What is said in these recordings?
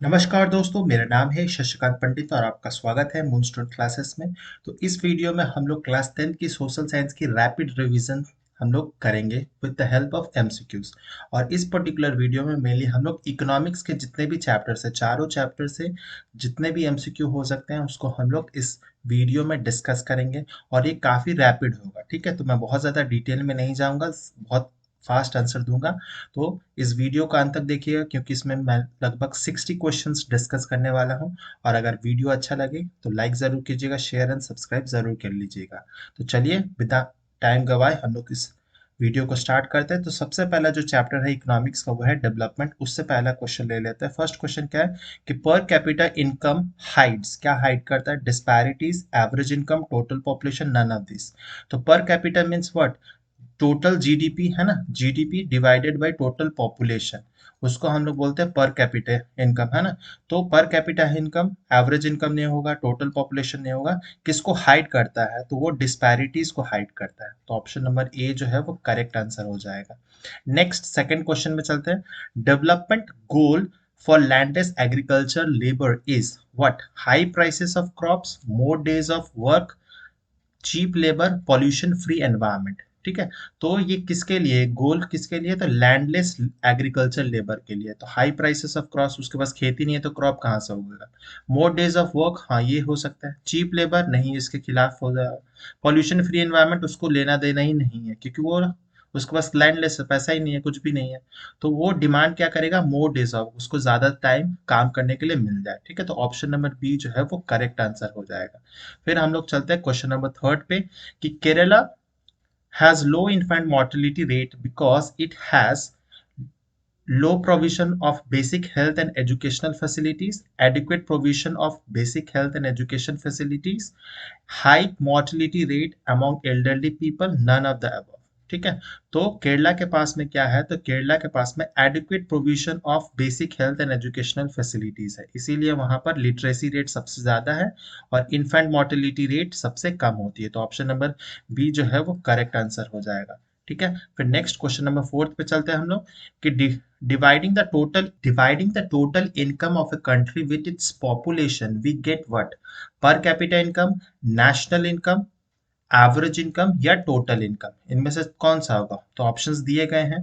नमस्कार दोस्तों, मेरा नाम है शशिकांत पंडित और आपका स्वागत है मूनस्टोन क्लासेस में। तो इस वीडियो में हम लोग क्लास 10 की सोशल साइंस की रैपिड रिवीजन हम लोग करेंगे with the help of MCQs. और इस पर्टिकुलर वीडियो में मेनली हम लोग इकोनॉमिक्स के जितने भी चैप्टर्स है, चारों चैप्टर से जितने भी एमसीक्यू हो सकते हैं उसको हम लोग इस वीडियो में डिस्कस करेंगे। और ये काफ़ी रैपिड होगा, ठीक है। तो मैं बहुत ज़्यादा डिटेल में नहीं जाऊँगा, बहुत फास्ट आंसर दूंगा। तो इस वीडियो का अंत तक देखिएगा क्योंकि इसमें मैं लगभग 60 क्वेश्चंस डिस्कस करने वाला हूं। और अगर वीडियो अच्छा लगे तो लाइक ज़रूर कीजिएगा, शेयर एंड सब्सक्राइब ज़रूर कर लीजिएगा। तो चलिए बिना टाइम गवाए हम लोग इस वीडियो को स्टार्ट करते हैं। तो सबसे पहला जो चैप्टर है इकोनॉमिक्स का वो है डेवलपमेंट। उससे पहला क्वेश्चन ले लेते हैं। फर्स्ट क्वेश्चन क्या है कि पर कैपिटा इनकम हाइड्स, क्या हाइड करता है? Disparities, average income, total population, none of this. तो per capita means what? Total GDP है ना, GDP divided by total population, उसको हम लोग बोलते हैं पर कैपिटा इनकम, है ना। तो per capita income, average income नहीं होगा, टोटल पॉपुलेशन नहीं होगा। किसको हाइड करता है? तो वो डिस्पैरिटीज को हाइड करता है। तो ऑप्शन नंबर ए जो है वो करेक्ट आंसर हो जाएगा। नेक्स्ट सेकंड क्वेश्चन में चलते हैं। Development goal for landless agriculture labour is what? High prices of crops, more days of work, cheap labour, pollution free environment. ठीक है। तो ये किसके लिए गोल, किसके लिए? तो लैंडलेस एग्रीकल्चर लेबर के लिए। तो हाई प्राइसेस ऑफ क्रॉप्स, उसके पास खेती नहीं है तो क्रॉप कहाँ से होगा? मोर डेज ऑफ वर्क, हाँ ये हो सकता है। चीप लेबर नहीं, इसके खिलाफ हो जाएगा। पॉल्यूशन फ्री एनवायरनमेंट, उसको लेना देना ही नहीं है क्योंकि वो उसके पास लैंडलेस है, पैसा ही नहीं है, कुछ भी नहीं है। तो वो डिमांड क्या करेगा? मोर डेज ऑफ, उसको ज्यादा टाइम काम करने के लिए मिल जाए। ठीक है। तो ऑप्शन नंबर बी जो है वो करेक्ट आंसर हो जाएगा। फिर हम लोग चलते हैं क्वेश्चन नंबर थर्ड पे कि Kerala has low infant mortality rate because it has low provision of basic health and educational facilities, adequate provision of basic health and education facilities, high mortality rate among elderly people, none of the above। ठीक है। तो केरला के पास में क्या है? तो केरला के पास में adequate provision of basic health and educational facilities है, इसीलिए वहां पर लिटरेसी रेट सबसे ज्यादा है और इन्फेंट मोर्टेलिटी रेट सबसे कम होती है। तो ऑप्शन नंबर बी जो है वो करेक्ट आंसर हो जाएगा। ठीक है। फिर नेक्स्ट क्वेश्चन नंबर फोर्थ पे चलते हैं हम लोग कि dividing the total income of a country with its population we get what? Per capita income, national income, average income या टोटल इनकम, इनमें से कौन सा होगा? तो ऑप्शंस दिए गए हैं।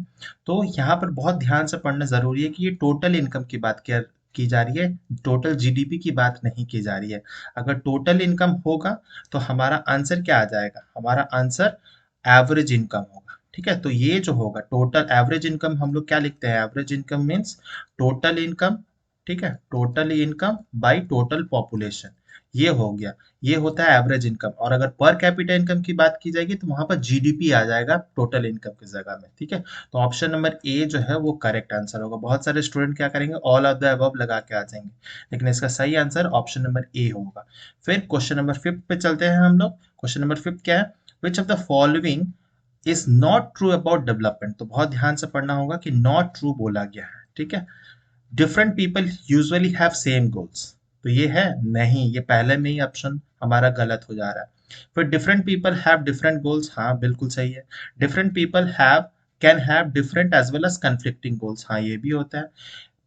तो यहाँ पर बहुत ध्यान से पढ़ना जरूरी है कि ये टोटल इनकम की बात की जा रही है, टोटल जीडीपी की बात नहीं की जा रही है। अगर टोटल इनकम होगा तो हमारा आंसर क्या आ जाएगा? हमारा आंसर एवरेज इनकम होगा। ठीक है। तो ये जो होगा टोटल एवरेज इनकम, हम लोग क्या लिखते हैं? Average income means total income. ठीक है। Total income by total population, ये हो गया। ये होता है एवरेज इनकम। और अगर पर कैपिटा इनकम की बात की जाएगी तो वहां पर जीडीपी आ जाएगा टोटल इनकम की जगह में। ठीक है। तो ऑप्शन नंबर ए जो है वो करेक्ट आंसर होगा। बहुत सारे स्टूडेंट क्या करेंगे? ऑल ऑफ द अबव लगा के आ जाएंगे, लेकिन इसका सही आंसर ऑप्शन नंबर ए होगा। फिर क्वेश्चन नंबर फिफ्थ पे चलते हैं हम लोग। क्वेश्चन नंबर फिफ्थ क्या है? विच of the following is not true about development? तो बहुत ध्यान से पढ़ना होगा कि नॉट ट्रू बोला गया है। ठीक है। Different people usually have same goals, तो ये है नहीं, ये पहले में ही ऑप्शन हमारा गलत हो जा रहा है। फिर different people have different goals, हाँ बिल्कुल सही है। Different people have can have different as well as conflicting goals, हाँ ये भी होता है।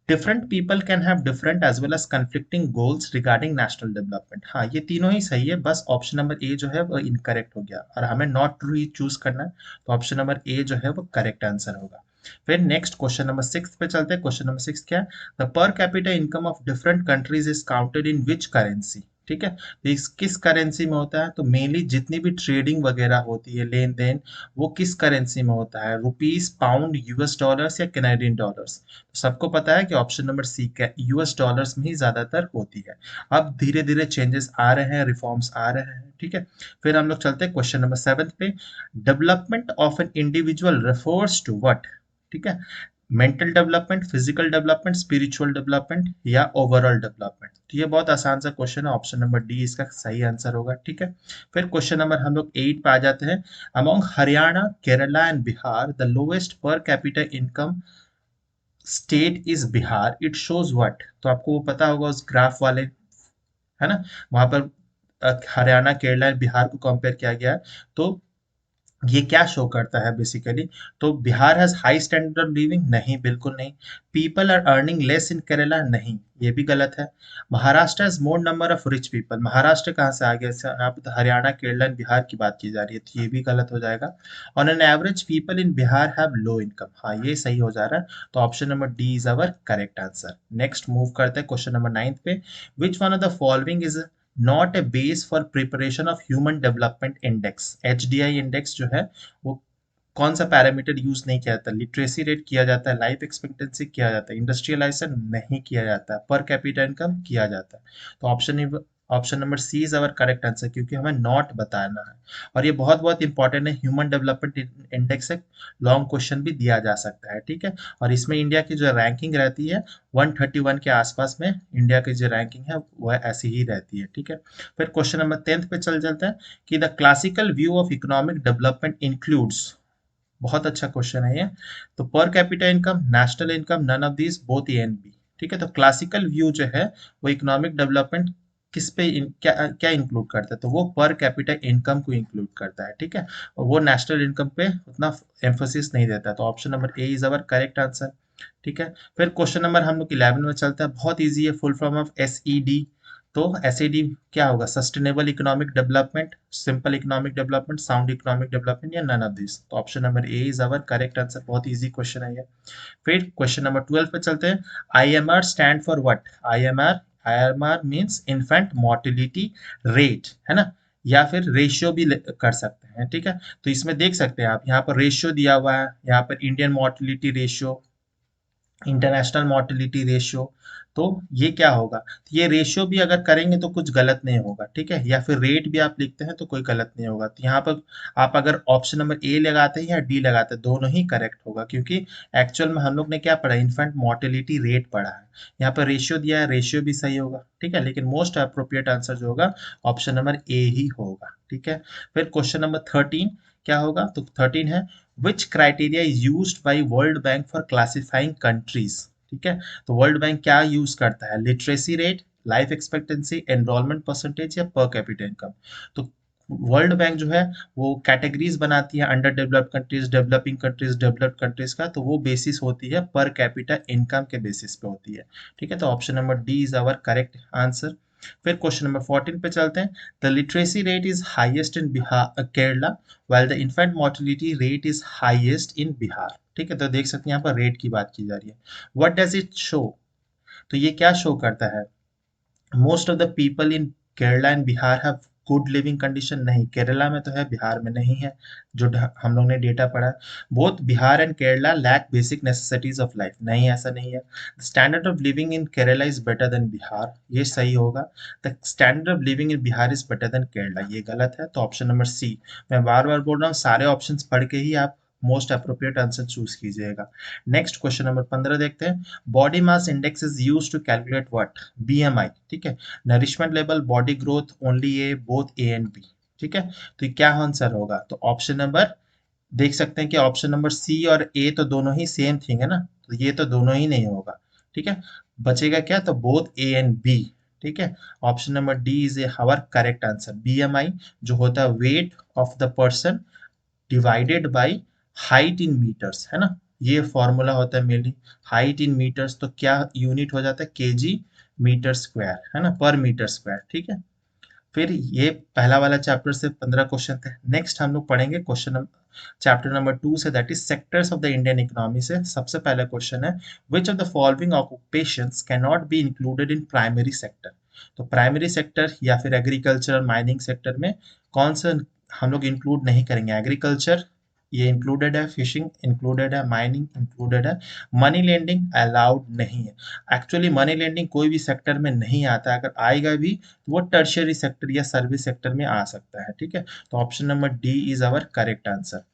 Different people can have different as well as conflicting goals regarding national development, हाँ ये तीनों ही सही है। बस ऑप्शन नंबर ए जो है वो इनकरेक्ट हो गया और हमें नॉट ट्रू ही चूज करना है। तो ऑप्शन नंबर ए जो है वो करेक्ट आंसर होगा। फिर नेक्स्ट क्वेश्चन नंबर सिक्स पे चलते हैं। क्वेश्चन नंबर सिक्स क्या है? द पर capita income of different countries is counted in which currency? ठीक है। तो इस किस करेंसी में होता है? तो मेनली जितनी भी ट्रेडिंग वगैरह होती है, लेन देन, वो किस करेंसी में होता है? रुपीस, पाउंड, यूएस डॉलर्स या कैनेडियन डॉलर्स? तो सबको पता है कि ऑप्शन नंबर सी का यूएस डॉलर्स में ही ज्यादातर होती है। अब धीरे धीरे चेंजेस आ रहे हैं, रिफॉर्म्स आ रहे हैं। ठीक है। फिर हम लोग चलते हैं क्वेश्चन नंबर सेवन पे। Development of an individual refers to what? ठीक है। Mental development, physical development, spiritual development या ओवरऑल डेवलपमेंट? तो ये बहुत आसान सा क्वेश्चन है, ऑप्शन नंबर डी इसका सही आंसर होगा। ठीक है। फिर क्वेश्चन नंबर हम लोग 8 पे आ जाते हैं। Among Haryana, Kerala and Bihar the lowest पर capita income state is Bihar, it shows what? तो आपको वो पता होगा उस ग्राफ वाले, है ना, वहां पर हरियाणा, केरला एंड बिहार को कंपेयर किया गया है। तो ये क्या शो करता है बेसिकली? तो Bihar has high standard of living, नहीं बिल्कुल नहीं। People are earning less in Kerala, नहीं ये भी गलत है। Maharashtra has more number of rich people, Maharashtra कहाँ से आ गया? यहाँ पे तो हरियाणा, केरला एंड बिहार की बात की जा रही है, तो ये भी गलत हो जाएगा। On an average people in Bihar have low income, हाँ ये सही हो जा रहा है। तो option number D is our correct answer. Next move करते हैं क्वेश्चन नंबर 9 पे। विच one of the following is not a base for preparation of human development index? HDI index जो है वो कौन सा पैरामीटर यूज नहीं किया जाता? लिटरेसी रेट किया जाता है, लाइफ एक्सपेक्टेंसी किया जाता है, इंडस्ट्रियलाइजेशन नहीं किया जाता है, पर कैपिटा इनकम किया जाता है। तो option number C is our correct answer, क्योंकि हमें नॉट बताना है। और ये बहुत बहुत इंपॉर्टेंट है, ह्यूमन डेवलपमेंट इंडेक्स से लॉन्ग क्वेश्चन भी दिया जा सकता है, ठीक है। और इसमें इंडिया की जो रैंकिंग रहती है 131 के आसपास में, इंडिया की जो रैंकिंग है वह ऐसी ही रहती है, ठीक है। फिर क्वेश्चन नंबर 10 पे चल चलते हैं कि the classical view of economic development includes, बहुत अच्छा क्वेश्चन है ये। तो per capita income, national income, none of these, both A and B, ठीक है। तो क्लासिकल व्यू जो है वो इकोनॉमिक डेवलपमेंट किस पे क्या क्या इंक्लूड करता है? तो वो पर कैपिटा इनकम को इंक्लूड करता है, ठीक है। और वो नेशनल इनकम पे उतना एम्फोसिस नहीं देता है। तो option number A is our correct answer, ठीक है। फिर क्वेश्चन नंबर हम लोग 11 में चलता है, बहुत ईजी है, फुल फॉर्म ऑफ एसईडी। तो एसईडी क्या होगा? Sustainable economic development, simple economic development, sound economic development, या नन ऑफ दिस? तो option number A is our correct answer, बहुत इजी क्वेश्चन है ये। फिर क्वेश्चन नंबर 12 पे चलते हैं। IMR stand for what? IMR, IMR means infant mortality rate, है ना, या फिर रेशियो भी कर सकते हैं, ठीक है। तो इसमें देख सकते हैं आप, यहाँ पर रेशियो दिया हुआ है, यहाँ पर Indian mortality ratio, international mortality ratio. तो ये क्या होगा? तो ये रेशियो भी अगर करेंगे तो कुछ गलत नहीं होगा, ठीक है, या फिर रेट भी आप लिखते हैं तो कोई गलत नहीं होगा। तो यहाँ पर आप अगर ऑप्शन नंबर ए लगाते हैं या डी लगाते हैं, दोनों ही करेक्ट होगा, क्योंकि एक्चुअल में हम लोग ने क्या पढ़ा? इन्फेंट मोर्टेलिटी रेट पढ़ा है। यहाँ पर रेशियो दिया है, रेशियो भी सही होगा, ठीक है, लेकिन मोस्ट अप्रोप्रिएट आंसर जो होगा ऑप्शन नंबर ए ही होगा, ठीक है। फिर क्वेश्चन नंबर 13 क्या होगा? तो 13 है, which criteria is used by World Bank for classifying countries? ठीक है, तो वर्ल्ड बैंक क्या यूज करता है? Literacy rate, life expectancy, enrolment percentage, या पर कैपिटा इनकम? तो वर्ल्ड बैंक जो है वो कैटेगरीज बनाती है, under developed countries, developing countries, developed countries का, तो वो बेसिस होती है पर कैपिटा इनकम के बेसिस पे होती है, ठीक है। तो option number D is our correct answer. फिर क्वेश्चन नंबर 14 पे चलते हैं। The literacy rate is highest in Bihar, Kerala, while the infant mortality rate is highest in Bihar, ठीक है। तो देख सकते हैं यहाँ पर रेट की बात की जा रही है। What does it show? तो ये क्या शो करता है? Most of the people in Kerala and Bihar have good living condition, नहीं केरला में तो है, बिहार में नहीं है, जो हम लोग ने डेटा पढ़ा। Both Bihar and Kerala lack basic necessities of life, नहीं ऐसा नहीं है। Standard of living in Kerala is better than Bihar, ये सही होगा। The standard of living in Bihar is better than Kerala, ये गलत है। तो ऑप्शन नंबर सी, मैं बार बार बोल रहा हूँ, सारे ऑप्शंस पढ़ के ही आप मोस्ट अप्रोप्रिएट आंसर चूज कीजिएगा। नेक्स्ट क्वेश्चन नंबर 15 देखते हैं। Body mass index is use to calculate what? BMI, ठीक है। Nourishment level, body growth, only A, both A and B, ठीक है। तो ये क्या आंसर होगा? तो ऑप्शन नंबर, देख सकते हैं कि ऑप्शन नंबर सी और ए तो दोनों ही सेम थिंग है ना, तो ये तो दोनों ही नहीं होगा, ठीक है। बचेगा क्या? तो बोथ ए एंड बी, ठीक है। Option number D is our correct answer. BMI जो होता है weight of the person divided by height in meters, है ना, ये फॉर्मूला होता है मेनली। हाइट इन मीटर्स तो क्या यूनिट हो जाता है? केजी मीटर स्क्वायर, है ना, पर मीटर स्क्वायर, ठीक है। फिर ये पहला वाला चैप्टर से 15 क्वेश्चन थे। नेक्स्ट हम लोग पढ़ेंगे क्वेश्चन नंबर चैप्टर नंबर 2 से, that is sectors of the Indian economy से। सबसे पहला क्वेश्चन है, विच of the following occupations can not be included in primary sector? तो प्राइमरी सेक्टर या फिर एग्रीकल्चर, माइनिंग सेक्टर में कौन सा हम लोग इंक्लूड नहीं करेंगे? एग्रीकल्चर ये इंक्लूडेड है, फिशिंग इंक्लूडेड है, माइनिंग इंक्लूडेड है, मनी लेंडिंग अलाउड नहीं है। एक्चुअली मनी लेंडिंग कोई भी सेक्टर में नहीं आता है, अगर आएगा भी तो वो टर्शियरी सेक्टर या सर्विस सेक्टर में आ सकता है, ठीक है। तो option number D is our correct answer.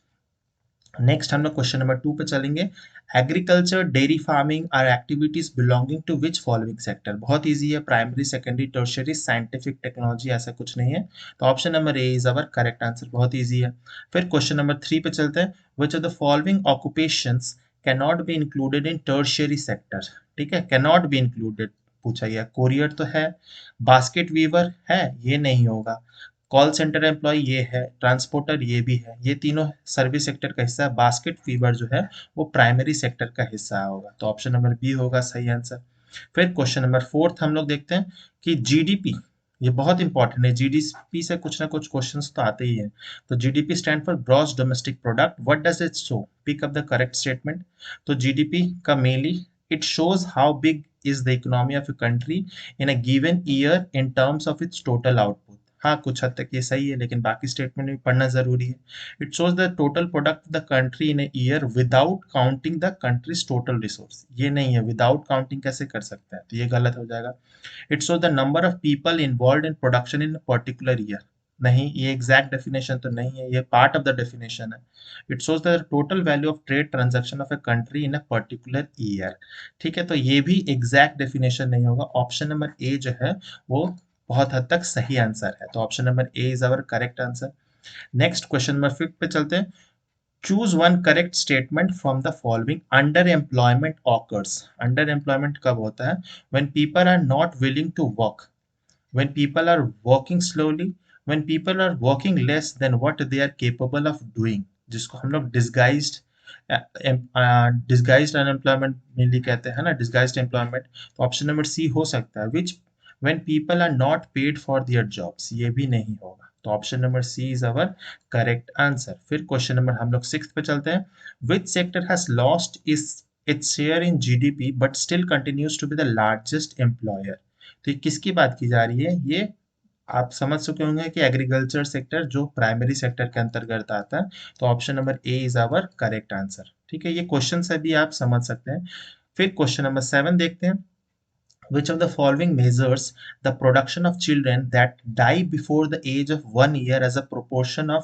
Next हम लोग क्वेश्चन नंबर 2 पे चलेंगे। Agriculture, dairy farming are activities belonging to which following sector? बहुत इजी है, primary, secondary, tertiary, scientific, technology, ऐसा कुछ नहीं है। तो option number A is our correct answer, बहुत इजी है। फिर क्वेश्चन नंबर 3 पे चलते हैं। Which of the following occupations can not be included in tertiary sector? ठीक है, कैन नॉट बी इंक्लूडेड पूछा गया। कोरियर तो है, बास्केट वीवर है, ये नहीं होगा। कॉल सेंटर एम्प्लॉय ये है, ट्रांसपोर्टर ये भी है, ये तीनों सर्विस सेक्टर का हिस्सा है। बास्केट फीवर जो है वो प्राइमरी सेक्टर का हिस्सा होगा, तो ऑप्शन नंबर बी होगा सही आंसर। फिर क्वेश्चन नंबर फोर्थ हम लोग देखते हैं कि जीडीपी, ये बहुत इंपॉर्टेंट है, जीडीपी से कुछ ना कुछ क्वेश्चंस तो आते ही हैं। तो GDP stand for gross domestic product, what does it show, pick up the correct statement. तो जीडीपी का mainly it shows how big is the economy of a country in a given year in terms of its total output. हाँ, कुछ हद तक ये सही है, लेकिन बाकी स्टेटमेंट भी पढ़ना जरूरी है। It shows the total product of the country in a year without counting the countries total resource. ये नहीं है, विदाउट काउंटिंग कैसे कर सकते हैं, तो ये गलत हो जाएगा। It shows the number of people involve in production in particular year. नहीं, ये एग्जैक्ट डेफिनेशन तो नहीं है, ये पार्ट ऑफ द डेफिनेशन है। It shows the total value of trade transaction of a country in a particular year. ठीक है, तो ये भी एग्जैक्ट डेफिनेशन नहीं होगा। ऑप्शन नंबर ए जो है वो बहुत हद तक सही आंसर है, तो option number A is our correct answer. Next question number 5 पे चलते हैं। Choose one correct statement from the following. Under employment occurs, under employment कब होता है? When people are not willing to work, when people are working slowly, when people are working less than what they are capable of doing, जिसको हम लोग disguised unemployment mainly कहते हैं ना, disguised employment. तो ऑप्शन नंबर सी हो सकता है, which when people are not paid for their jobs, ये भी नहीं होगा, तो option number C is our correct answer. फिर क्वेश्चन नंबर हम लोग 6 पे चलते हैं। Which sector has lost is its share in GDP but still continues to be the largest employer. तो ये किसकी बात की जा रही है? ये आप समझ चुके होंगे कि एग्रीकल्चर सेक्टर जो प्राइमरी सेक्टर के अंतर्गत आता है, तो option number A is our correct answer. ठीक है, ये क्वेश्चन से भी आप समझ सकते हैं। फिर क्वेश्चन नंबर 7 देखते हैं। Which of the following measures the production of children that die before the age of 1 year as a proportion of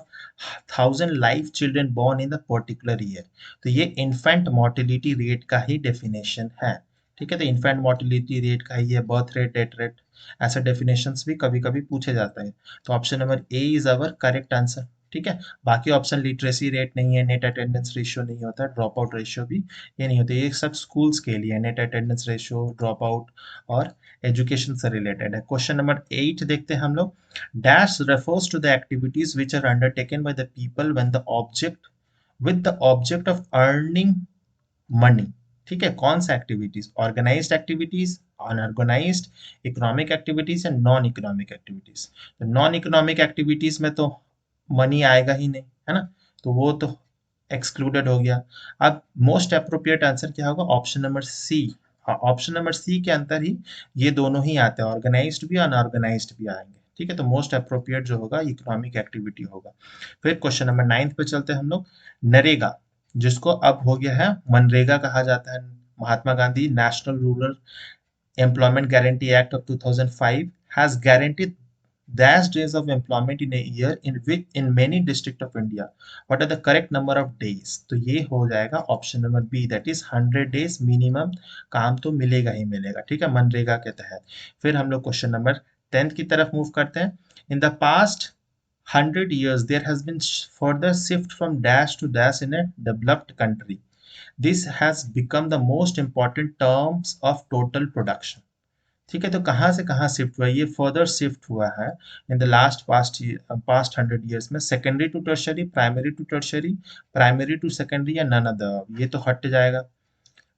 1000 live children born in the particular year? तो ये infant mortality rate का ही definition है। ठीक है, तो infant mortality rate का ही है, birth rate, death rate, ऐसे definitions भी कभी कभी पूछे जाते हैं। तो option number A is our correct answer. ठीक है, बाकी ऑप्शन लिटरेसी रेट नहीं है, नेट अटेंडेंस रेशियो नहीं होता, ड्रॉप आउट रेशियो भी ये नहीं होते, ये सब स्कूल्स के लिए net attendance ratio, drop out और एजुकेशन से रिलेटेड है। क्वेश्चन नंबर 8 देखते हैं हम लोग। Dash refers to the activities which are undertaken by the people when the object with the object of earning money. ठीक है, कौन सा activities? Organised activities, unorganised, economic activities या नॉन इकोनॉमिक एक्टिविटीज। तो नॉन इकोनॉमिक एक्टिविटीज में तो money आएगा ही नहीं, है ना, तो वो तो एक्सक्लूडेड हो गया। अब मोस्ट अप्रोप्रिएट आंसर क्या होगा? Option number C. हाँ, ऑप्शन नंबर सी के अंदर ही ये दोनों ही आते हैं, ऑर्गेनाइज्ड भी अनऑर्गेनाइज्ड भी आएंगे। ठीक है, तो मोस्ट अप्रोप्रिएट जो होगा इकोनॉमिक एक्टिविटी होगा। फिर क्वेश्चन नंबर 9 पे चलते हैं हम लोग। नरेगा, जिसको अब हो गया है मनरेगा कहा जाता है, Mahatma Gandhi national rural employment guarantee act of 2005 has guaranteed dash days of employment in a year in many district of India. What are the correct number of days? तो ये हो जाएगा option number B, that is 100 days minimum काम तो मिलेगा ही मिलेगा। ठीक है, मनरेगा के तहत। फिर हम लोग क्वेश्चन नंबर 10 की तरफ मूव करते हैं। In the past 100 years there has been further shift from dash to dash in a developed country. This has become the most important terms of total production. ठीक है, तो कहाँ से कहाँ शिफ्ट हुआ? ये फर्दर शिफ्ट हुआ है in the last past 100 years में। Secondary to tertiary, primary to tertiary, primary to secondary या नन अदर, ये तो हट जाएगा।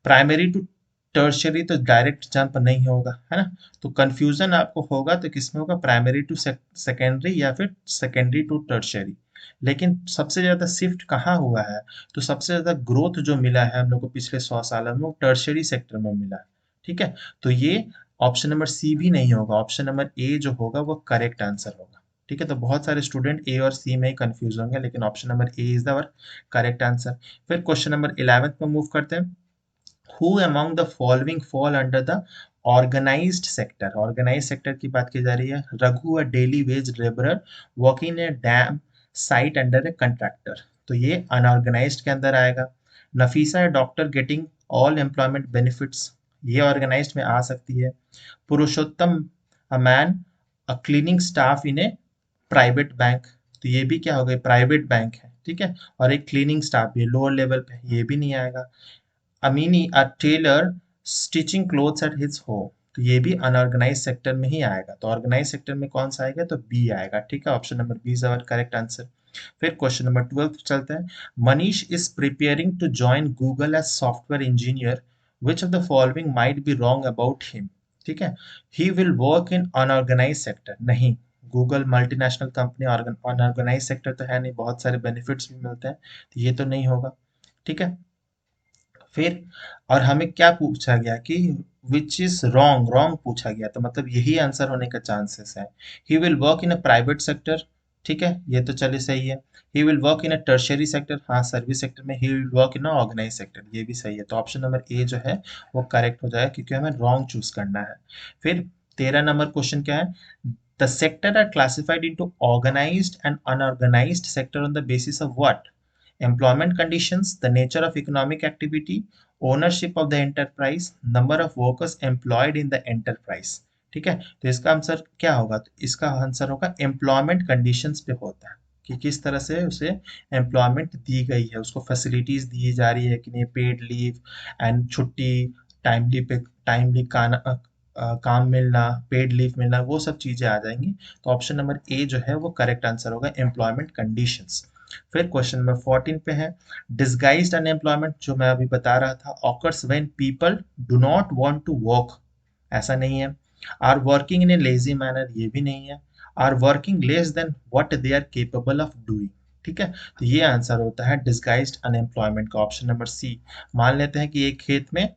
प्राइमरी टू टर्शरी तो डायरेक्ट जंप नहीं होगा, है ना, तो कंफ्यूजन आपको होगा तो किसमें होगा? प्राइमरी टू सेकेंडरी या फिर सेकेंडरी टू टर्शरी। लेकिन सबसे ज्यादा शिफ्ट कहाँ हुआ है? तो सबसे ज्यादा ग्रोथ जो मिला है हम लोग को पिछले 100 सालों में, वो टर्शरी सेक्टर में मिला है। ठीक है, तो ये ऑप्शन नंबर सी भी नहीं होगा, ऑप्शन नंबर ए जो होगा वो करेक्ट आंसर होगा। ठीक है, तो बहुत सारे स्टूडेंट ए और सी में ही कंफ्यूज होंगे, लेकिन option number A is the correct answer. फिर क्वेश्चन नंबर 11 में मूव करते हैं। Who among the following fall under the organized sector? Organized sector की बात की जा रही है। Raghu a daily wage laborer working in a dam site under a contractor, तो ये unorganized के अंदर आएगा। Nafisa a doctor getting all employment benefits, ये organized में आ सकती है। पुरुषोत्तम a man a cleaning staff in a private bank, तो ये भी क्या हो गया? प्राइवेट बैंक है। ठीक है, और एक क्लीनिंग स्टाफ भी लोअर लेवल पे, ये भी नहीं आएगा। Amini a tailor stitching clothes at his home, तो ये भी अनऑर्गेनाइज सेक्टर में ही आएगा। तो ऑर्गेनाइज सेक्टर में कौन सा आएगा, तो बी आएगा। ठीक है, option number B is our correct answer. फिर क्वेश्चन नंबर 12 चलते हैं। Manish is preparing to join Google as software engineer, which of the following might be wrong about him. ठीक है, he will work in unorganise sector, नहीं, Google multinational company, unorganise sector तो है नहीं, बहुत सारे बेनिफिट्स भी मिलते हैं, तो ये तो नहीं होगा। ठीक है, फिर और हमें क्या पूछा गया कि विच इज रॉन्ग, रॉन्ग पूछा गया, तो मतलब यही आंसर होने का चांसेस है। He will work in a private sector, ठीक है, ये तो चलिए सही है। He will work in a tertiary sector, हाँ सर्विस सेक्टर में। He will work in a organise sector, ये भी सही है। तो ऑप्शन नंबर ए जो है वो करेक्ट हो जाएगा, क्योंकि हमें रॉन्ग चूज करना है। फिर 13 नंबर क्वेश्चन क्या है, the sector are classified into organised and unorganised sector on the basis of what? Employment conditions, the nature of economic activity, ownership of the enterprise, number of workers employed in the enterprise। ठीक है, तो इसका answer क्या होगा, तो इसका answer होगा employment conditions पे होता है, कि किस तरह से उसे एम्प्लॉयमेंट दी गई है, उसको फैसिलिटीज दी जा रही है कि नहीं, पेड लीव एंड छुट्टी, टाइमली पे टाइमली काम मिलना, पेड लीव मिलना, वो सब चीजें आ जाएंगी। तो ऑप्शन नंबर ए जो है वो करेक्ट आंसर होगा, एम्प्लॉयमेंट कंडीशंस। फिर क्वेश्चन नंबर 14 पे है, डिसगाइज्ड अनएम्प्लॉयमेंट, जो मैं अभी बता रहा था, occurs when people do not want to work, ऐसा नहीं है। Are working in a lazy manner, ये भी नहीं है। Are working less than what they are capable of doing. ठीक है, तो ये आंसर होता है डिसगाइज्ड अनएम्प्लॉयमेंट का, ऑप्शन नंबर सी। मान लेते हैं कि एक खेत में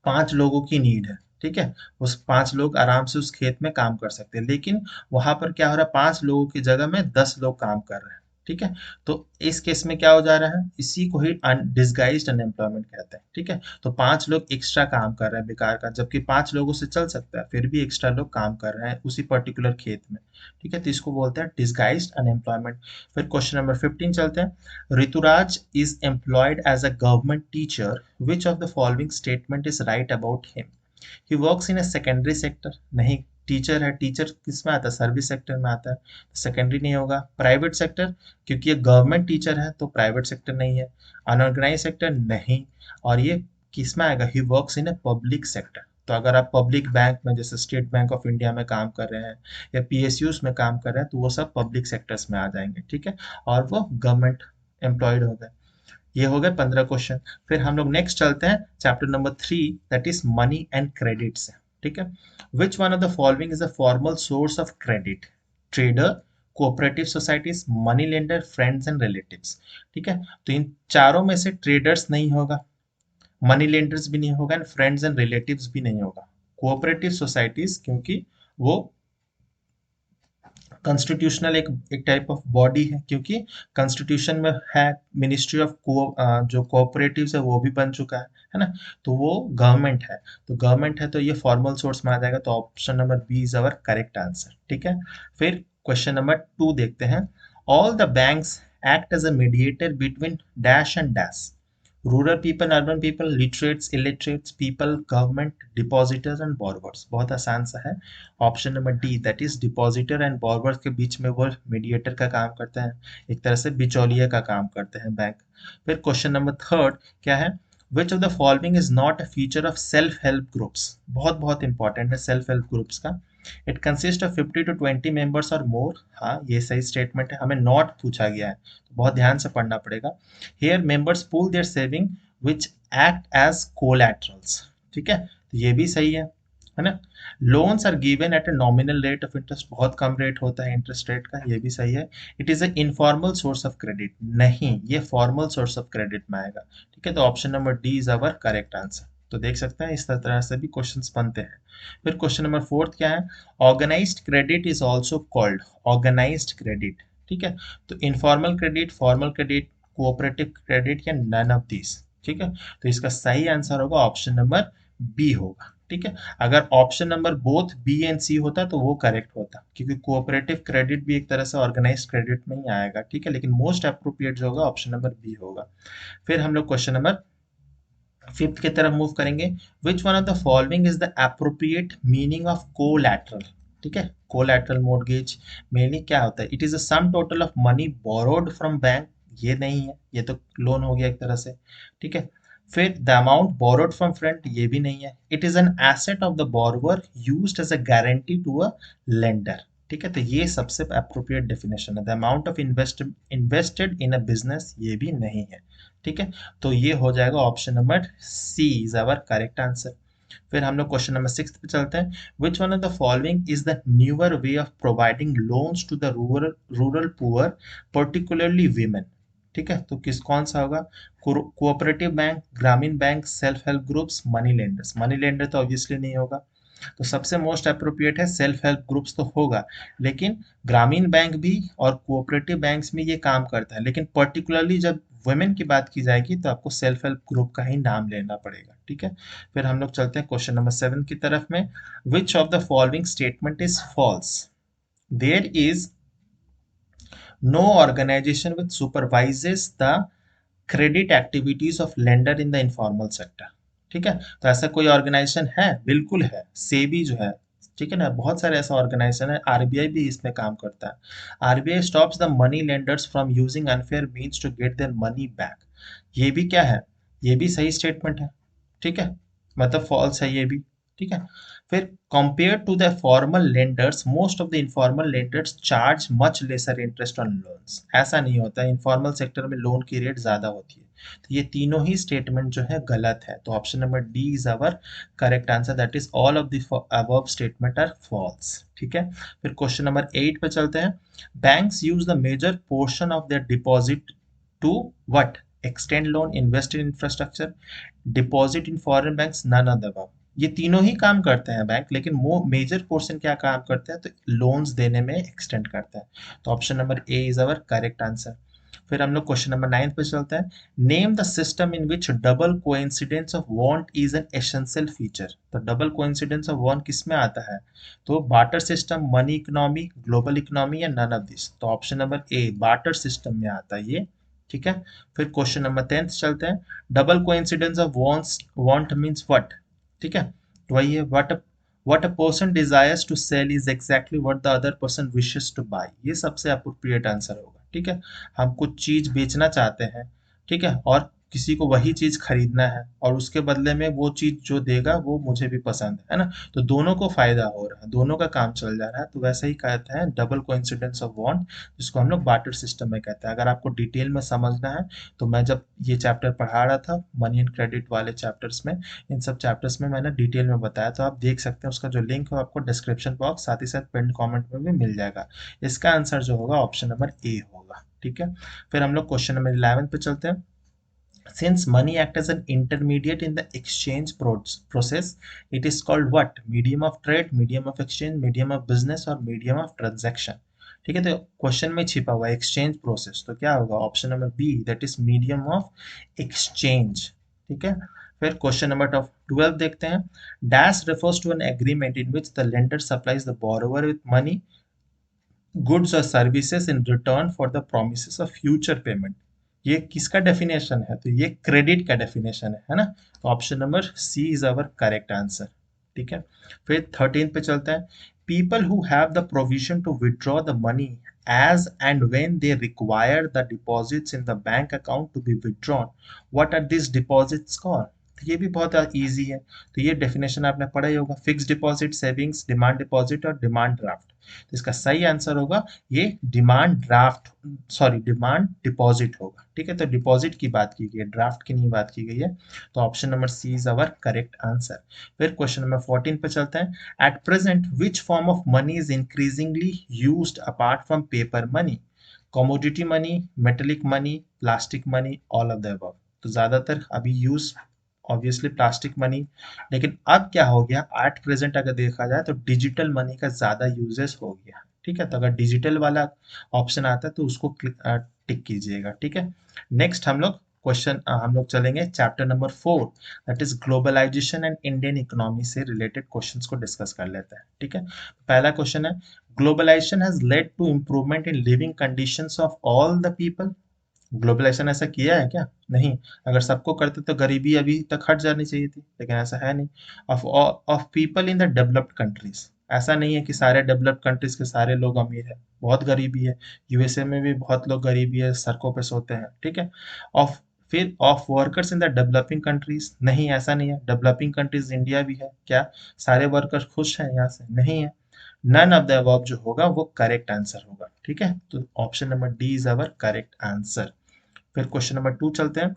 5 लोगों की नीड है, ठीक है, उस 5 लोग आराम से उस खेत में काम कर सकते हैं, लेकिन वहां पर क्या हो रहा है, 5 लोगों की जगह में 10 लोग काम कर रहे हैं। ठीक है, तो इस केस में क्या हो जा रहा है, इसी को ही डिसगाइज्ड अनएम्प्लॉयमेंट कहते हैं। ठीक है, तो 5 लोग एक्स्ट्रा काम कर रहे हैं बेकार का, जबकि 5 लोगों से चल सकता है, फिर भी एक्स्ट्रा लोग काम कर रहे हैं उसी पर्टिकुलर खेत में। ठीक है, तो इसको बोलते हैं डिसगाइज्ड अनएम्प्लॉयमेंट। फिर क्वेश्चन नंबर 15 चलते हैं। Rituraj is employed as a government teacher, which of the following statement is right about him? He works in a secondary sector, नहीं, टीचर है, टीचर किस में आता है, सर्विस सेक्टर में आता है, तो सेकेंडरी नहीं होगा। प्राइवेट सेक्टर, क्योंकि ये गवर्नमेंट टीचर है तो प्राइवेट सेक्टर नहीं है। अनऑर्गेनाइज सेक्टर नहीं, और ये किस में आएगा, he works in a public sector. तो अगर आप पब्लिक बैंक में, जैसे स्टेट बैंक ऑफ इंडिया में काम कर रहे हैं या पीएसयूज में काम कर रहे हैं, तो वो सब पब्लिक सेक्टर्स में आ जाएंगे। ठीक है, और वो गवर्नमेंट एम्प्लॉयड हो गए। ये हो गए 15 क्वेश्चन। फिर हम लोग नेक्स्ट चलते हैं chapter number 3, that is money and credit से। ठीक है, विच one of the following is a formal source of credit? Trader, cooperative societies, money lender, friends and relatives. ठीक है, तो इन चारों में से ट्रेडर्स नहीं होगा, मनी लेंडर्स भी नहीं होगा, एंड फ्रेंड्स एंड रिलेटिव्स भी नहीं होगा। कोऑपरेटिव सोसाइटीज, क्योंकि वो कॉन्स्टिट्यूशनल एक टाइप ऑफ बॉडी है, क्योंकि कॉन्स्टिट्यूशन में है, मिनिस्ट्री ऑफ जो कोऑपरेटिव्स है वो भी बन चुका है ना, तो वो गवर्नमेंट है। तो गवर्नमेंट है तो ये फॉर्मल सोर्स में आ जाएगा, तो option number B is our correct answer. ठीक है, फिर क्वेश्चन नंबर 2 देखते हैं। All the banks act as a mediator between dash and dash, rural people, urban people, literates, illiterates, people, government, depositors and borrowers. बहुत आसान सा है, option number D, that is depositor and borrowers के बीच में वो मीडिएटर का काम करते हैं, एक तरह से बिचौलिए का काम करते हैं बैंक। फिर क्वेश्चन नंबर 3 क्या है, विच of the following is not a feature of self help groups? बहुत बहुत इंपॉर्टेंट है सेल्फ हेल्प ग्रुप्स का। It consist of 50 to 20 members और मोर, हाँ ये सही स्टेटमेंट है, हमें नॉट पूछा गया है, तो बहुत ध्यान से पढ़ना पड़ेगा। Here members pool their saving which act as collaterals. ठीक है, तो ये भी सही है ना। Loans are given at a nominal rate of interest, बहुत कम रेट होता है इंटरेस्ट रेट का, ये भी सही है। It is a informal source of credit, नहीं, ये फॉर्मल सोर्स ऑफ क्रेडिट में आएगा। ठीक है, तो option number D is our correct answer. तो देख सकते हैं इस तरह से भी क्वेश्चंस बनते हैं। फिर क्वेश्चन नंबर 4 क्या है, organised credit is also called, organised credit. ठीक है, तो informal credit, formal credit, cooperative credit, या नन ऑफ दिस। ठीक है, तो इसका सही आंसर होगा ऑप्शन नंबर बी होगा। ठीक है, अगर option number both B and C होता तो वो करेक्ट होता, क्योंकि कोऑपरेटिव क्रेडिट भी एक तरह से ऑर्गेनाइज्ड क्रेडिट में ही आएगा। ठीक है, लेकिन मोस्ट अप्रोप्रिएट जो होगा ऑप्शन नंबर बी होगा। फिर हम लोग क्वेश्चन नंबर 5th की तरफ मूव करेंगे। विच one of the following is the appropriate meaning of collateral? ठीक है, कोलैटरल मॉर्गेज मेनली क्या होता है, it is a sum total of money borrowed from bank, ये नहीं है, ये तो लोन हो गया एक तरह से। ठीक है, फिर the amount borrowed from friend, ये भी नहीं है. It is an asset of the borrower used as a guarantee to a lender. ठीक है, तो ये सबसे अप्रोप्रिएट डेफिनेशन है. The amount of invested in a business, ये भी नहीं है. ठीक है, तो ये हो जाएगा option number C is our correct answer. फिर हम लोग क्वेश्चन नंबर 6 पे चलते हैं. Which one of the following is the newer way of providing loans to the rural poor, particularly women. ठीक है, तो कौन सा होगा? Cooperative bank, Grameen bank, self help groups, money lenders. Money lender तो ऑब्वियसली नहीं होगा, तो सबसे मोस्ट अप्रोप्रिएट है सेल्फ हेल्प ग्रुप्स, तो होगा. लेकिन ग्रामीण बैंक भी और कोऑपरेटिव बैंक्स में ये काम करता है, लेकिन पर्टिकुलरली जब वुमेन की बात की जाएगी तो आपको सेल्फ हेल्प ग्रुप का ही नाम लेना पड़ेगा. ठीक है, फिर हम लोग चलते हैं क्वेश्चन नंबर 7 की तरफ में. Which of the following statement is false? There is no organisation which supervises the credit activities of lender in the informal sector. ठीक है, तो ऐसा कोई ऑर्गेनाइजेशन है? बिल्कुल है, सेबी जो है. ठीक है ना, बहुत सारे ऐसा ऑर्गेनाइजेशन है. आरबीआई भी इसमें काम करता है. RBI stops the money lenders from using unfair means to get their money back. ये भी क्या है? ये भी सही स्टेटमेंट है. ठीक है, मतलब फॉल्स है ये भी. ठीक है, फिर compare to the formal lenders, most of the informal lenders charge much lesser interest on loans. ऐसा नहीं होता, इनफॉर्मल सेक्टर में लोन की रेट ज्यादा होती है. तो ये तीनों ही स्टेटमेंट जो है गलत है, तो option number D is our correct answer. That is all of the above statement are false. ठीक है, फिर क्वेश्चन नंबर 8 पे चलते हैं. Banks use the major portion of their deposit to what? Extend loan, invest in infrastructure, deposit in foreign banks, none of the above. ये तीनों ही काम करते हैं बैंक, लेकिन मेजर पोर्शन क्या काम करते हैं? तो लोन्स देने में एक्सटेंड करते हैं. तो option number A is our correct answer. फिर हम लोग क्वेश्चन नंबर 9 पे चलते हैं. Name the system in which double coincidence of want is an essential feature. तो डबल कोइंसिडेंस ऑफ वांट किस में आता है? तो barter system, money economy, global economy, या नन ऑफ दिस. तो ऑप्शन नंबर ए बार्टर सिस्टम में आता है ये. ठीक है, फिर क्वेश्चन नंबर 10 चलते हैं. Double coincidence of want means what? ठीक है, तो वही है, what a person desires to sell is exactly what the other person wishes to buy. ये सबसे अप्रोप्रिएट आंसर होगा. ठीक है, हम कुछ चीज बेचना चाहते हैं, ठीक है, और किसी को वही चीज खरीदना है, और उसके बदले में वो चीज जो देगा वो मुझे भी पसंद है ना, तो दोनों को फायदा हो रहा है, दोनों का काम चल जा रहा है. तो वैसे ही कहते हैं डबल कोइंसिडेंस ऑफ वांट, जिसको हम लोग बार्टर सिस्टम में कहते हैं. अगर आपको डिटेल में समझना है तो मैं जब ये चैप्टर पढ़ा रहा था मनी एंड क्रेडिट वाले चैप्टर्स में, इन सब चैप्टर्स में मैंने डिटेल में बताया, तो आप देख सकते हैं. उसका जो लिंक है आपको डिस्क्रिप्शन बॉक्स, साथ ही साथ पिन कमेंट में भी मिल जाएगा. इसका आंसर जो होगा ऑप्शन नंबर ए होगा. ठीक है, फिर हम लोग क्वेश्चन नंबर 11 पे चलते हैं. Since money act as an intermediate in the exchange process, it is called what? Medium of trade, medium of exchange, medium of business, और medium of transaction. ठीक है, तो क्वेश्चन में छिपा हुआ एक्सचेंज प्रोसेस, तो क्या होगा? Option number B, that is medium of exchange. ठीक है, फिर क्वेश्चन नंबर 12 देखते हैं. Dash refers to an agreement in which the lender supplies the borrower with money, goods or services in return for the promises of future payment. ये किसका definition है? तो ये क्रेडिट का डेफिनेशन है ना, तो option number C is our correct answer. ठीक है, फिर 13 पे चलते हैं. People who have the provision to withdraw the money as and when they require the deposits in the bank account to be withdrawn, what are these deposits called? तो ये भी बहुत इजी है, तो ये डेफिनेशन आपने पढ़ा ही होगा. Fix deposit, savings, demand deposit और डिमांड ड्राफ्ट. तो इसका सही आंसर होगा ये demand draft, sorry demand deposit होगा. ठीक है, तो डिपॉजिट की बात की गई है, ड्राफ्ट की नहीं बात की गई है, तो option number C is our correct answer. फिर क्वेश्चन नंबर 14 पे चलते हैं. At present which form of money is increasingly used apart from paper money? Commodity money, metallic money, plastic money, all of the above. तो ज्यादातर अभी use obviously plastic money, लेकिन अब क्या हो गया, एट प्रेजेंट अगर देखा जाए तो डिजिटल मनी का ज्यादा यूजेस हो गया. ठीक है, तो अगर डिजिटल वाला ऑप्शन आता है तो उसको टिक कीजिएगा. ठीक है, नेक्स्ट हम लोग चलेंगे chapter number 4, that is globalisation and Indian economy से रिलेटेड क्वेश्चंस को डिस्कस कर लेते हैं. ठीक है, पहला क्वेश्चन है, globalisation has led to improvement in living conditions of all the people. Globalisation ऐसा किया है क्या? नहीं. अगर सबको करते तो गरीबी अभी तक हट जानी चाहिए थी, लेकिन ऐसा है नहीं. Of of people in the developed countries, ऐसा नहीं है कि सारे डेवलप्ड कंट्रीज के सारे लोग अमीर है, बहुत गरीबी है. यूएसए में भी बहुत लोग गरीबी है, सड़कों पे सोते हैं. ठीक है, ऑफ फिर of workers in the developing countries, नहीं ऐसा नहीं है, डेवलपिंग कंट्रीज इंडिया भी है, क्या सारे वर्कर्स खुश हैं यहाँ से? नहीं है। नन ऑफ द अबव जो होगा वो करेक्ट आंसर होगा, ठीक है, तो option number D is our correct answer. फिर क्वेश्चन नंबर 2 चलते हैं।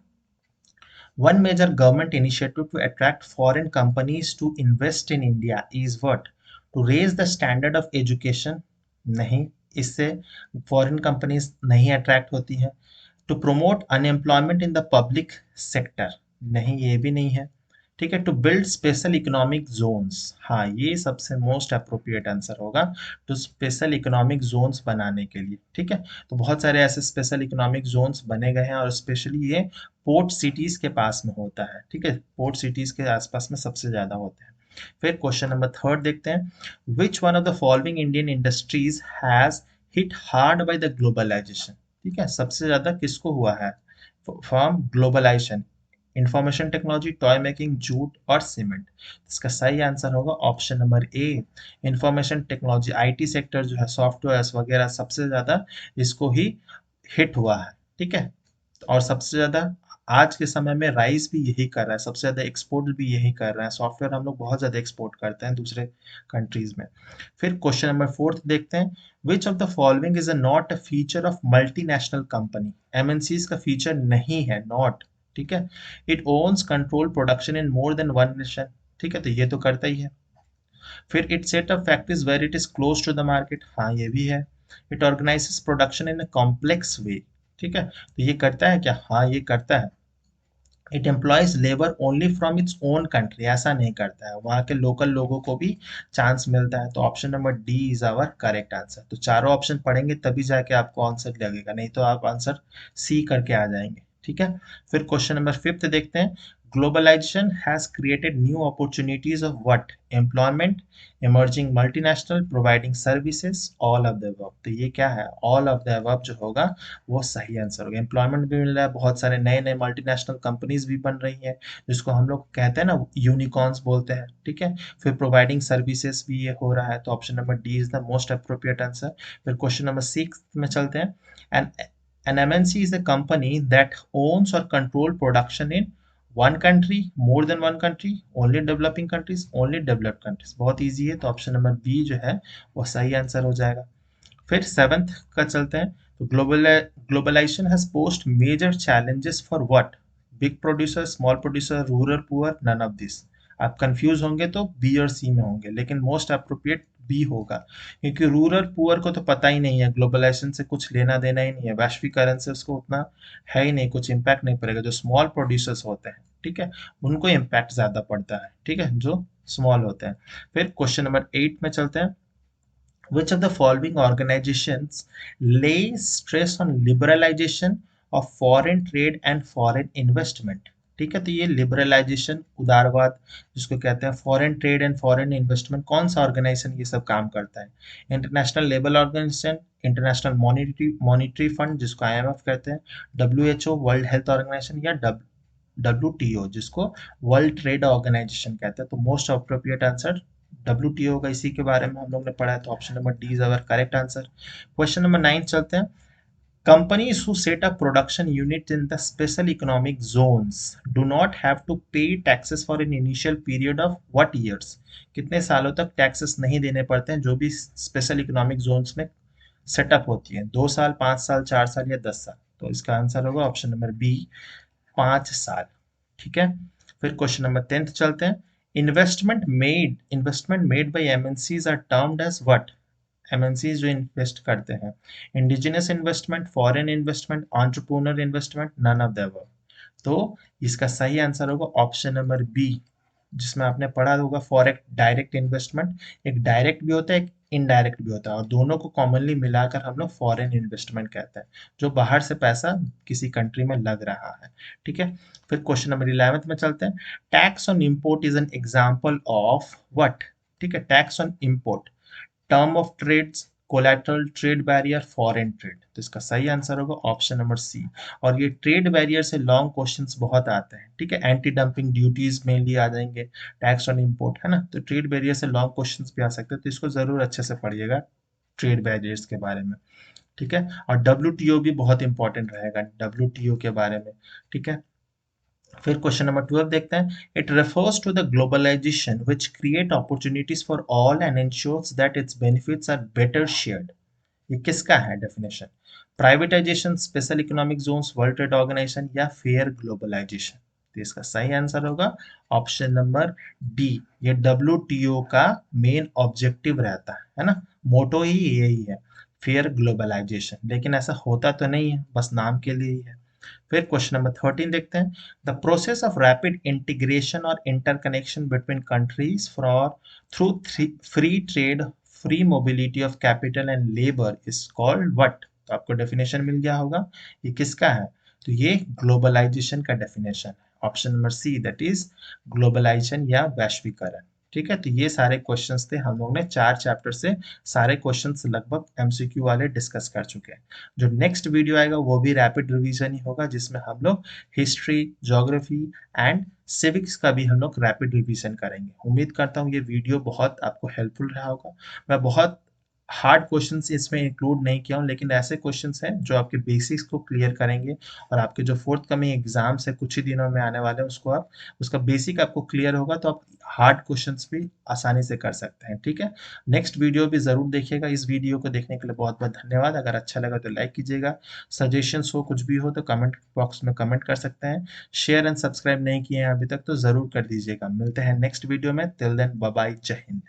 One major government initiative to attract foreign companies to invest in India is what? To raise the standard of education? नहीं, इससे foreign companies नहीं attract होती हैं। To promote unemployment in the public sector? नहीं, ये भी नहीं है। ठीक है, to build special economic zones, हाँ ये सबसे मोस्ट अप्रोप्रिएट आंसर होगा, टू स्पेशल इकोनॉमिक जोन्स बनाने के लिए। ठीक है, तो बहुत सारे ऐसे स्पेशल इकोनॉमिक जोन्स बने गए हैं और स्पेशली ये पोर्ट सिटीज के पास में होता है। ठीक है, पोर्ट सिटीज के आसपास में सबसे ज्यादा होते हैं। फिर क्वेश्चन नंबर 3 देखते हैं। Which one of the following Indian industries has hit hard by the globalisation? ठीक है, सबसे ज्यादा किसको हुआ है from globalisation? Information technology, toy making, jute और सीमेंट। इसका सही आंसर होगा option number A, information technology. IT sector जो है, सॉफ्टवेयर वगैरह सबसे ज्यादा इसको ही हिट हुआ है। ठीक है, और सबसे ज्यादा आज के समय में राइस भी यही कर रहा है, सबसे ज्यादा एक्सपोर्ट भी यही कर रहा है। सॉफ्टवेयर हम लोग बहुत ज्यादा एक्सपोर्ट करते हैं दूसरे कंट्रीज में। फिर क्वेश्चन नंबर 4 देखते हैं। Which of the following is a not a feature of multinational company? MNCs का फीचर नहीं है, नॉट। ठीक है, it owns control production in more than one nation. ठीक है, तो ये तो करता ही है। फिर it set up factories where it is close to the market, हाँ ये भी है। It organises production in a complex way. ठीक है, तो ये करता है क्या? हाँ ये करता है। It employees labour only from its own country, ऐसा नहीं करता है, वहाँ के लोकल लोगों को भी चांस मिलता है। तो option number D is our correct answer. तो चारों ऑप्शन पढ़ेंगे तभी जाके आपको आंसर लगेगा, नहीं तो आप आंसर सी करके आ जाएंगे। ठीक है, फिर क्वेश्चन नंबर 5 देखते हैं। Globalisation has created new opportunities of what? Employment, emerging multinational, providing services, all of the above. तो ये क्या है? ऑल ऑफ द अबव जो होगा वो सही आंसर होगा। एम्प्लॉयमेंट भी मिल रहा है, बहुत सारे नए नए मल्टीनेशनल कंपनीज भी बन रही हैं, जिसको हम लोग कहते हैं ना यूनिकॉर्न्स बोलते हैं। ठीक है, फिर प्रोवाइडिंग सर्विसेज भी ये हो रहा है, तो option number D is the most appropriate answer. फिर क्वेश्चन नंबर 6 में चलते हैं। And an MNC is a company that owns or control production in one country, more than one country, only developing countries, only developed countries। बहुत easy है, तो option number B जो है वो सही आंसर हो जाएगा। फिर 7th का चलते हैं। तो globalisation has post major challenges for what? Big producer, small producer, rural poor, none of this. आप कंफ्यूज होंगे तो बी और सी में होंगे, लेकिन मोस्ट अप्रोप्रिएट बी होगा, क्योंकि रूरल पुअर को तो पता ही नहीं है, ग्लोबलाइजेशन से कुछ लेना देना ही नहीं है, वैश्वीकरण से उसको उतना है ही नहीं, कुछ इम्पैक्ट नहीं पड़ेगा। जो स्मॉल प्रोड्यूसर्स होते हैं, ठीक है, उनको इम्पैक्ट ज्यादा पड़ता है। ठीक है, जो स्मॉल होते हैं। फिर क्वेश्चन नंबर 8 में चलते हैं। Which of the following organizations lays stress on liberalization of foreign trade and foreign investment? ठीक है, तो ये लिबरलाइजेशन, उदारवाद जिसको कहते हैं, foreign trade and foreign investment, कौन सा ऑर्गेनाइजेशन ये सब काम करता है? International labour organisation, international monetary fund जिसको आईएमएफ कहते हैं, डब्ल्यूएचओ वर्ल्ड हेल्थ ऑर्गेनाइजेशन, या डब्ल्यूटीओ जिसको वर्ल्ड ट्रेड ऑर्गेनाइजेशन कहते हैं। तो मोस्ट अप्रोप्रिएट आंसर डब्ल्यूटीओ का, इसी के बारे में हम लोग ने पढ़ा है, तो option number D is our correct answer. Question number 9 चलते हैं। Companies who set up production units in the special economic zones do not have to pay taxes for an initial period of what years? कितने सालों तक taxes नहीं देने पड़ते हैं जो भी स्पेशल इकोनॉमिक जोन्स में सेटअप होती है? 2 साल, 5 साल, 4 साल या 10 साल? तो इसका आंसर होगा ऑप्शन नंबर बी, 5 साल। ठीक है, फिर क्वेश्चन नंबर 10 चलते हैं। Investment made by MNCs are termed as what? MNCs जो इन्वेस्ट करते हैं, indigenous investment, foreign investment, entrepreneur investment, none of the above. तो इसका सही आंसर होगा ऑप्शन नंबर बी, जिसमें आपने पढ़ा होगा फॉरेक्ट डायरेक्ट इन्वेस्टमेंट। एक डायरेक्ट भी होता है, एक इनडायरेक्ट भी होता है, और दोनों को कॉमनली मिलाकर हम लोग फॉरेन इन्वेस्टमेंट कहते हैं, जो बाहर से पैसा किसी कंट्री में लग रहा है। ठीक है, फिर क्वेश्चन नंबर 11 में चलते हैं। Tax on import is an example of what? ठीक है, tax on import, term of trades, collateral, trade barrier, foreign trade. तो इसका सही आंसर होगा ऑप्शन नंबर सी। और ये ट्रेड बैरियर से लॉन्ग क्वेश्चंस बहुत आते हैं। ठीक है, एंटी डंपिंग ड्यूटीज मेनली आ जाएंगे, टैक्स ऑन इंपोर्ट है ना, तो ट्रेड बैरियर से लॉन्ग क्वेश्चंस भी आ सकते हैं, तो इसको जरूर अच्छे से पढ़िएगा ट्रेड बैरियर्स के बारे में। ठीक है, और WTO भी बहुत इंपॉर्टेंट रहेगा, WTO के बारे में। ठीक है, फिर क्वेश्चन नंबर 12 देखते हैं। It refers to the globalisation which create opportunities for all and ensures that its benefits are better shared. ये किसका है definition? Privatisation, special economic zones, world trade organisation या फेयर ग्लोबलाइजेशन? तो इसका सही आंसर होगा ऑप्शन नंबर डी। ये WTO का मेन ऑब्जेक्टिव रहता है ना, मोटो ही यही है, फेयर ग्लोबलाइजेशन। लेकिन ऐसा होता तो नहीं है, बस नाम के लिए ही है। फिर क्वेश्चन नंबर 13 देखते हैं। The process of rapid integration और interconnection between countries for through free trade, free mobility of capital and labour is called what? तो आपको डेफिनेशन मिल गया होगा, ये किसका है? तो ये ग्लोबलाइजेशन का डेफिनेशन है, option number C, that is globalisation या वैश्वीकरण। ठीक है, तो ये सारे क्वेश्चंस थे, हम लोग ने 4 चैप्टर से सारे क्वेश्चंस लगभग MCQ वाले डिस्कस कर चुके हैं। जो नेक्स्ट वीडियो आएगा वो भी रैपिड रिवीजन ही होगा, जिसमें हम लोग हिस्ट्री, ज्योग्राफी एंड सिविक्स का भी हम लोग रैपिड रिवीजन करेंगे। उम्मीद करता हूँ ये वीडियो बहुत आपको हेल्पफुल रहा होगा। मैं बहुत हार्ड क्वेश्चंस इसमें इंक्लूड नहीं किया हूँ, लेकिन ऐसे क्वेश्चंस हैं जो आपके बेसिक्स को क्लियर करेंगे, और आपके जो फोर्थ कमिंग एग्जाम्स है कुछ ही दिनों में आने वाले हैं, उसको आप उसका बेसिक आपको क्लियर होगा तो आप हार्ड क्वेश्चंस भी आसानी से कर सकते हैं। ठीक है, नेक्स्ट वीडियो भी ज़रूर देखिएगा। इस वीडियो को देखने के लिए बहुत बहुत धन्यवाद। अगर अच्छा लगा तो लाइक कीजिएगा, सजेशंस हो कुछ भी हो तो कमेंट बॉक्स में कमेंट कर सकते हैं। शेयर एंड सब्सक्राइब नहीं किए हैं अभी तक तो ज़रूर कर दीजिएगा। मिलते हैं नेक्स्ट वीडियो में, टिल देन बाय बाय, जय हिंद।